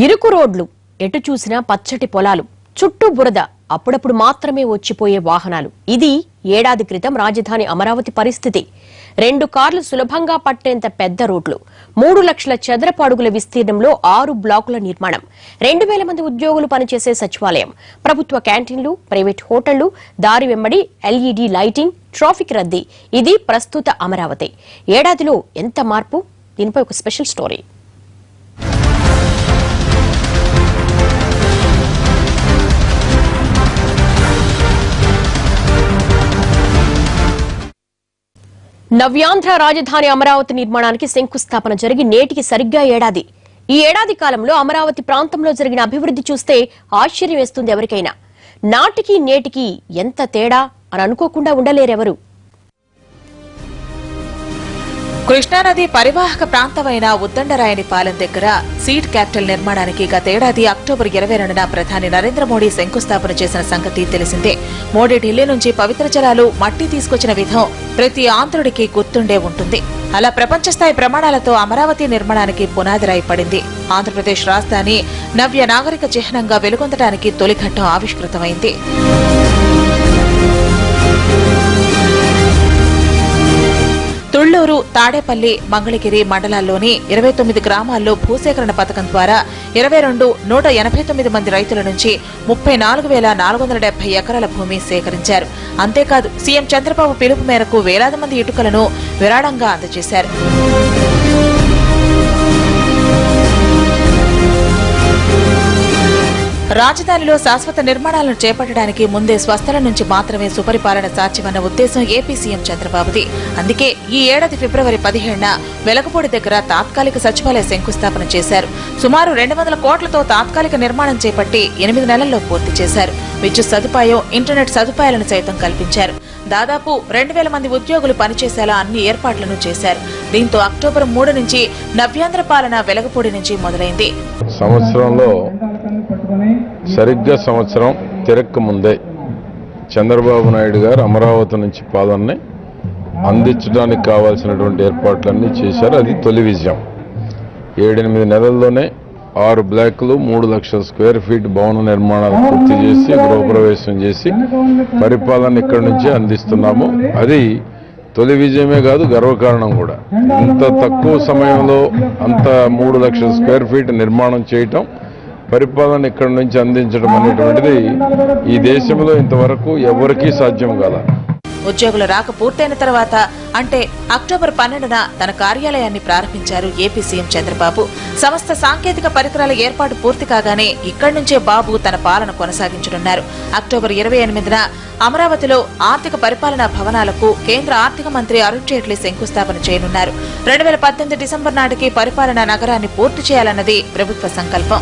ఇరుకు రోడ్లు, ఎటు చూసినా పచ్చటి పొలాలు, చుట్టూ బురద, అప్పుడప్పుడు మాత్రమే వచ్చిపోయే వాహనాలు. ఇది ఏడాది క్రితం రాజధాని అమరావతి పరిస్థితి. 2 కార్లు సులభంగా పట్టేంత పెద్ద రోడ్లు, 3 లక్షల చదరపు అడుగుల విస్తీర్ణంలో 6 బ్లాకుల నిర్మాణం, 2000 మంది ఉద్యోగులు పనిచేసే సచివాలయం, ప్రభుత్వ క్యాంటీన్లు, ప్రైవేట్ హోటళ్లు, దారి వెంబడి ఎల్ఈడీ లైటింగ్, ట్రాఫిక్ రద్దీ. ఇది ప్రస్తుత అమరావతి. ఏడాదిలో ఎంత మార్పు? దీనిపై ఒక స్పెషల్ స్టోరీ. నవ్యాంధ్ర రాజధాని అమరావతి నిర్మాణానికి శంకుస్థాపన జరిగి నేటికి సరిగ్గా ఏడాది. ఈ ఏడాది కాలంలో అమరావతి ప్రాంతంలో జరిగిన అభివృద్ధి చూస్తే ఆశ్చర్యం వేస్తుంది ఎవరికైనా. నాటికి నేటికి ఎంత తేడా అని అనుకోకుండా ఉండలేరెవరు. కృష్ణానది పరివాహక ప్రాంతమైన ఉద్దండరాయనిపాలెం దగ్గర సీడ్ క్యాపిటల్ నిర్మాణానికి గతేడాది అక్టోబర్ 22న ప్రధాని నరేంద్ర మోడీ శంకుస్థాపన చేసిన సంగతి తెలిసిందే. మోడీ ఢిల్లీ నుంచి పవిత్ర జలాలు, మట్టి తీసుకొచ్చిన విధం ప్రతి ఆంధ్రుడికి గుర్తుండే ఉంటుంది. అలా ప్రపంచ స్థాయి ప్రమాణాలతో అమరావతి నిర్మాణానికి పునాది రాయి పడింది. ఆంధ్రప్రదేశ్ రాజధాని నవ్య నాగరిక చిహ్నంగా వెలుగొందడానికి తొలిఘట్టం ఆవిష్కృతమైంది. తుళ్లూరు, తాడేపల్లి, మంగళగిరి మండలాల్లోని 29 గ్రామాల్లో భూసేకరణ పథకం ద్వారా 189 మంది రైతుల నుంచి 34,470 ఎకరాల భూమి సేకరించారు. అంతేకాదు, సీఎం చంద్రబాబు పిలుపు మేరకు వేలాది మంది ఇటుకలను విరాళంగా అందజేశారు. రాజధానిలో శాశ్వత నిర్మాణాలను చేపట్టడానికి ముందే స్వస్థల నుంచి మాత్రమే సుపరిపాలన సాధ్యమన్న ఉద్దేశం ఏపీ సీఎం చంద్రబాబుది. అందుకే ఈ ఏడాది ఫిబ్రవరి 17న వెలగపూడి దగ్గర తాత్కాలిక సచివాలయ శంకుస్థాపన చేశారు. సుమారు 200 కోట్లతో తాత్కాలిక నిర్మాణం చేపట్టి 8 నెలల్లో పూర్తి చేశారు. విద్యుత్ సదుపాయం, ఇంటర్నెట్ సదుపాయాలను సైతం కల్పించారు. దాదాపు 2000 మంది ఉద్యోగులు పనిచేసేలా అన్ని ఏర్పాట్లను చేశారు. దీంతో అక్టోబర్ 3 నుంచి నవ్యాంధ్ర పాలన వెలగపూడి నుంచి మొదలైంది. సంవత్సరంలో సరిగ్గా సంవత్సరం తిరక్క ముందే చంద్రబాబు నాయుడు గారు అమరావతి నుంచి పాలనని అందించడానికి కావాల్సినటువంటి ఏర్పాట్లన్నీ చేశారు. అది తొలి విజయం. 7-8 నెలల్లోనే 6 బ్లాకులు, 3 లక్షల స్క్వేర్ ఫీట్ భవన నిర్మాణాలు పూర్తి చేసి గృహప్రవేశం చేసి పరిపాలన ఇక్కడి నుంచి అందిస్తున్నాము. అది తొలి విజయమే కాదు, గర్వకారణం కూడా. ఇంత తక్కువ సమయంలో అంత 3 లక్షల స్క్వేర్ ఫీట్ నిర్మాణం చేయటం, పరిపాలన ఇక్కడి నుంచి అందించడం అనేటువంటిది ఈ దేశంలో ఇంతవరకు ఎవరికీ సాధ్యం కాల. ఉద్యోగుల రాక పూర్తయిన తర్వాత అంటే అక్టోబర్ 12న తన కార్యాలయాన్ని ప్రారంభించారు ఏపీ సీఎం చంద్రబాబు. సమస్త సాంకేతిక పరికరాల ఏర్పాటు పూర్తి కాగానే ఇక్కడి నుంచే బాబు తన పాలన కొనసాగించనున్నారు. అక్టోబర్ 28న అమరావతిలో ఆర్థిక పరిపాలనా భవనాలకు కేంద్ర ఆర్థిక మంత్రి అరుణ్ జైట్లీ శంకుస్థాపన చేయనున్నారు. 2018 డిసెంబర్ నాటికి పరిపాలనా నగరాన్ని పూర్తి చేయాలన్నది ప్రభుత్వ సంకల్పం.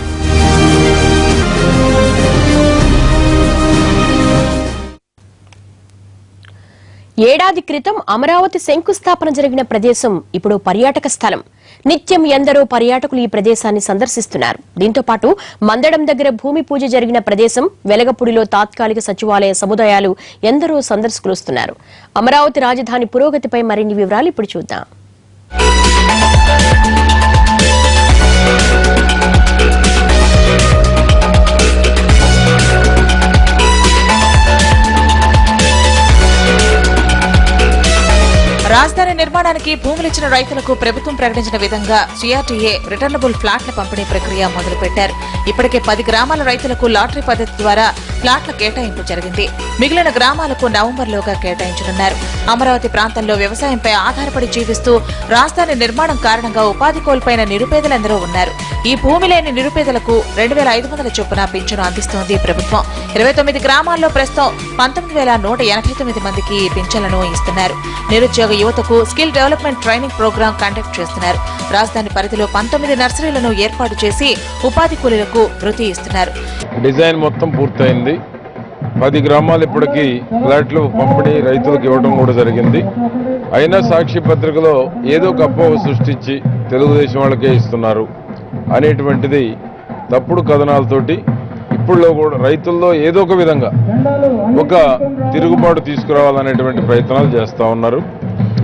ఏడాది క్రితం అమరావతి శంకుస్థాపన జరిగిన ప్రదేశం ఇప్పుడు పర్యాటక స్థలం. నిత్యం ఎందరో పర్యాటకులు ఈ ప్రదేశాన్ని సందర్శిస్తున్నారు. దీంతో పాటు మందడం దగ్గర భూమి పూజ జరిగిన ప్రదేశం, వెలగపూడిలో తాత్కాలిక సచివాలయ సముదాయాలు ఎందరో సందర్శకులు వస్తున్నారు. అమరావతి రాజధాని పురోగతిపై మరిన్ని వివరాలు ఇప్పుడు చూద్దాం. రాజధాని నిర్మాణానికి భూములిచ్చిన రైతులకు ప్రభుత్వం ప్రకటించిన విధంగా సిఆర్టీఏ రిటర్నబుల్ ఫ్లాట్ల పంపిణీ ప్రక్రియ మొదలుపెట్టారు. ఇప్పటికే 10 గ్రామాల రైతులకు లాటరీ పద్ధతి ద్వారా ఫ్లాట్ల కేటాయింపు జరిగింది. మిగిలిన గ్రామాలకు నవంబర్లోగా కేటాయించనున్నారు. అమరావతి ప్రాంతంలో వ్యవసాయంపై ఆధారపడి జీవిస్తూ రాజధాని నిర్మాణం కారణంగా ఉపాధి కోల్పోయిన నిరుపేదలందరూ ఉన్నారు. ఈ భూమి లేని నిరుపేదలకు 2500 చొప్పున పింఛను అందిస్తోంది ప్రభుత్వం. 29 గ్రామాల్లో ప్రస్తుతం 19,189 మందికి ఈ పింఛన్లను ఇస్తున్నారు. నిరుద్యోగ యువతకు skill development training program conduct చేస్తున్నారు. రాజధాని పరిధిలో 19 నర్సరీలను ఏర్పాటు చేసి ఉపాధి కూలీలకు వృత్తి ఇస్తున్నారు. డిజైన్ మొత్తం పూర్తయింది. 10 గ్రామాలు ఇప్పటికీ ఫ్లాట్లు పంపిణీ రైతులకు ఇవ్వడం కూడా జరిగింది. అయినా సాక్షి పత్రికలో ఏదో ఒక అపోహ సృష్టించి తెలుగుదేశం వాళ్ళకే ఇస్తున్నారు అనేటువంటిది తప్పుడు కథనాలతోటి ఇప్పుడులో కూడా రైతుల్లో ఏదో ఒక విధంగా ఒక తిరుగుబాటు తీసుకురావాలనేటువంటి ప్రయత్నాలు చేస్తూ ఉన్నారు.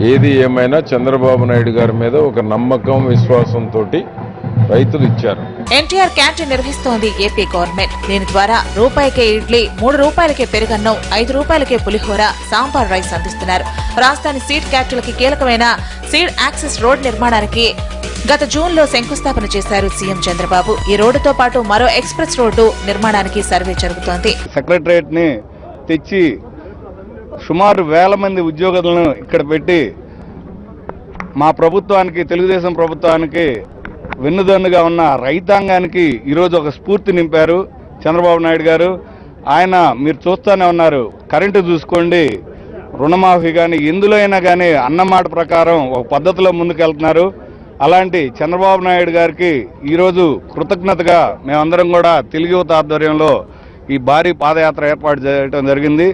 ఏది ఏమైనా చంద్రబాబు నాయుడు గారి మీద ఒక నమ్మకం, విశ్వాసంతో రైతులు ఇచ్చారు. ఎన్టీఆర్ క్యాంటీన్ నిర్వహిస్తోంది ఏపీ గవర్నమెంట్. దీని ద్వారా రూపాయికే ఇడ్లీ, 3 రూపాయలకే పెరుగన్నం, 5 రూపాయలకే పులిహోర, సాంబార్ రైస్ అందిస్తున్నారు. రాజధాని సీడ్ క్యాపిటల్ కి కీలకమైన సీడ్ యాక్సెస్ రోడ్ నిర్మాణానికి గత జూన్లో శంకుస్థాపన చేశారు సీఎం చంద్రబాబు. ఈ రోడ్డుతో పాటు మరో ఎక్స్ప్రెస్ రోడ్డు నిర్మాణానికి సర్వే జరుగుతోంది. సెక్రటరియట్ ని తెచ్చి సుమారు 1000 మంది ఉద్యోగులను ఇక్కడ పెట్టి మా ప్రభుత్వానికి, తెలుగుదేశం ప్రభుత్వానికి వెన్నుదన్నుగా ఉన్న రైతాంగానికి ఈరోజు ఒక స్ఫూర్తి నింపారు చంద్రబాబు నాయుడు గారు. ఆయన మీరు చూస్తూనే ఉన్నారు, కరెంటు చూసుకోండి, రుణమాఫీ కానీ ఎందులో అయినా కానీ అన్నమాట ప్రకారం ఒక పద్ధతిలో ముందుకెళ్తున్నారు. అలాంటి చంద్రబాబు నాయుడు గారికి ఈరోజు కృతజ్ఞతగా మేమందరం కూడా తెలుగు యువత ఆధ్వర్యంలో ఈ భారీ పాదయాత్ర ఏర్పాటు చేయడం జరిగింది.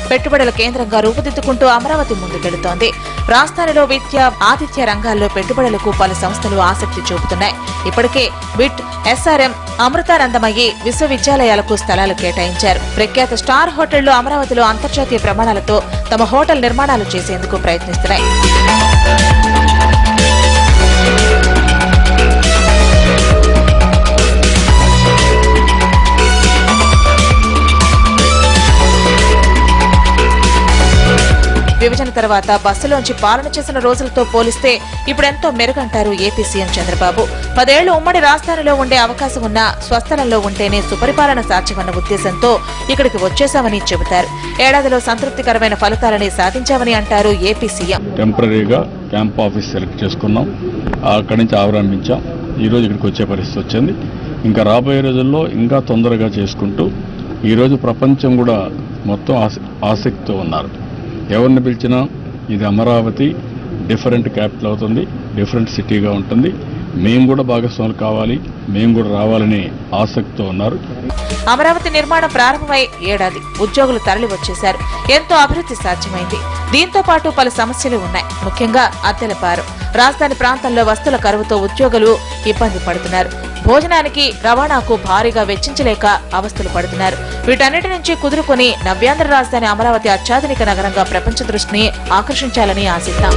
పెట్టుబడుల కేంద్రంగా రూపుదిద్దుకుంటూ అమరావతి ముందుకెడుతోంది. రాజధానిలో విద్య, ఆతిథ్య రంగాల్లో పెట్టుబడులకు పలు సంస్థలు ఆసక్తి చూపుతున్నాయి. ఇప్పటికే బిట్, ఎస్ఆర్ఎం, అమృతానందమయ్యి విశ్వవిద్యాలయాలకు స్థలాలు కేటాయించారు. ప్రఖ్యాత స్టార్ హోటళ్లు అమరావతిలో అంతర్జాతీయ ప్రమాణాలతో తమ హోటల్ నిర్మాణాలు చేసేందుకు ప్రయత్నిస్తున్నాయి. విభజన తర్వాత బస్సులోంచి పాలన చేసిన రోజులతో పోలిస్తే ఇప్పుడెంతో మెరుగంటారు ఏపీ సీఎం చంద్రబాబు. 10 ఏళ్లు ఉమ్మడి రాజధానిలో ఉండే అవకాశం ఉన్న స్వస్థలంలో ఉంటేనే సుపరిపాలన సాధ్యమన్న ఉద్దేశంతో ఇక్కడికి వచ్చేశామని చెబుతారు. ఏడాదిలో సంతృప్తికరమైన ఫలితాలని సాధించామని అంటారు ఏపీ సీఎం. టెంపరీగా క్యాంప్ ఆఫీస్ సెలెక్ట్ చేసుకున్నాం, అక్కడి నుంచి ఆవిర్భించాం. ఈరోజు ఇక్కడికి వచ్చే పరిస్థితి వచ్చింది. ఇంకా రాబోయే రోజుల్లో ఇంకా తొందరగా చేసుకుంటూ ఈరోజు ప్రపంచం కూడా మొత్తం ఆసక్తితో ఉన్నారు. ఎవరిని పిలిచినా ఇది అమరావతి డిఫరెంట్ క్యాపిటల్ అవుతుంది, డిఫరెంట్ సిటీగా ఉంటుంది, మేము కూడా భాగస్వాములు కావాలి, మేము కూడా రావాలని ఆసక్తితో ఉన్నారు. అమరావతి నిర్మాణం ప్రారంభమై ఏడాది, ఉద్యోగులు తరలి వచ్చేశారు. ఎంతో అభివృద్ధి సాధ్యమైంది. దీంతో పాటు పలు సమస్యలు ఉన్నాయి. ముఖ్యంగా అద్దెల భారం. రాజధాని ప్రాంతంలో వస్తువుల కరువుతో ఉద్యోగులు ఇబ్బంది పడుతున్నారు. భోజనానికి, రవాణాకు భారీగా వెచ్చించలేక అవస్థలు పడుతున్నారు. వీటన్నిటి నుంచి కుదురుకొని నవ్యాంధ్ర రాజధాని అమరావతి అత్యాధునిక నగరంగా ప్రపంచ దృష్టిని ఆకర్షించాలని ఆశిద్దాం.